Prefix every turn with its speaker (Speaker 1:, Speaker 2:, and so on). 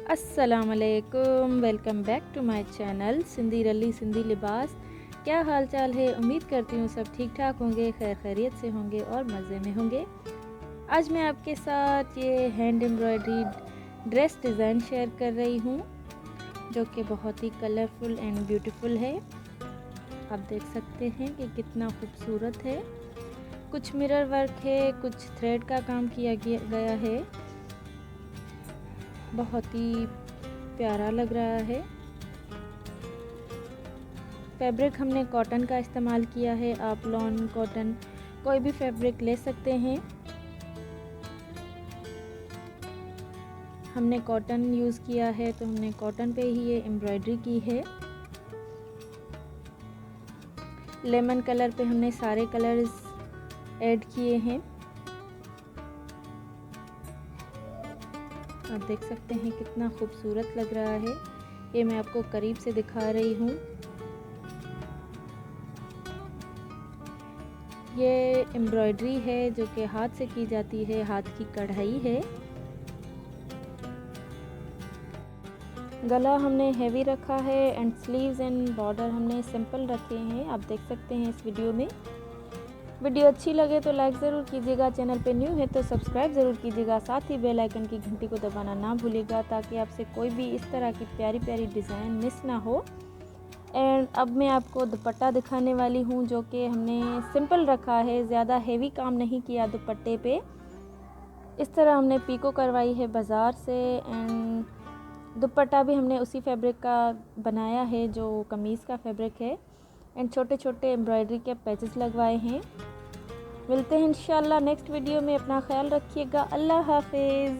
Speaker 1: अस्सलाम वालेकुम, welcome back to my channel Sindhi Ralli Sindhi लिबास। क्या हाल चाल है? उम्मीद करती हूँ सब ठीक ठाक होंगे, खैर खैरियत से होंगे और मज़े में होंगे। आज मैं आपके साथ ये hand embroidery dress design share कर रही हूँ जो कि बहुत ही कलरफुल एंड ब्यूटीफुल है। आप देख सकते हैं कि कितना खूबसूरत है। कुछ मिरर वर्क है, कुछ थ्रेड का काम किया गया है। बहुत ही प्यारा लग रहा है। फैब्रिक हमने कॉटन का इस्तेमाल किया है। आप लॉन, कॉटन, कोई भी फैब्रिक ले सकते हैं। हमने कॉटन यूज़ किया है तो हमने कॉटन पे ही ये एम्ब्रॉयडरी की है। लेमन कलर पे हमने सारे कलर्स ऐड किए हैं। आप देख सकते हैं कितना खूबसूरत लग रहा है। ये मैं आपको करीब से दिखा रही हूँ। ये एम्ब्रॉयडरी है जो कि हाथ से की जाती है, हाथ की कढ़ाई है। गला हमने हेवी रखा है एंड स्लीव्स एंड बॉर्डर हमने सिंपल रखे हैं। आप देख सकते हैं इस वीडियो में। वीडियो अच्छी लगे तो लाइक ज़रूर कीजिएगा, चैनल पे न्यू है तो सब्सक्राइब ज़रूर कीजिएगा, साथ ही बेल आइकन की घंटी को दबाना ना भूलिएगा ताकि आपसे कोई भी इस तरह की प्यारी प्यारी डिज़ाइन मिस ना हो। एंड अब मैं आपको दुपट्टा दिखाने वाली हूँ जो कि हमने सिंपल रखा है, ज़्यादा हेवी काम नहीं किया दुपट्टे पे। इस तरह हमने पीको करवाई है बाज़ार से एंड दुपट्टा भी हमने उसी फैब्रिक का बनाया है जो कमीज़ का फैब्रिक है। एंड छोटे छोटे एम्ब्रॉयडरी के पैचेस लगवाए हैं। मिलते हैं इंशाल्लाह नेक्स्ट वीडियो में। अपना ख्याल रखिएगा। अल्लाह हाफिज़।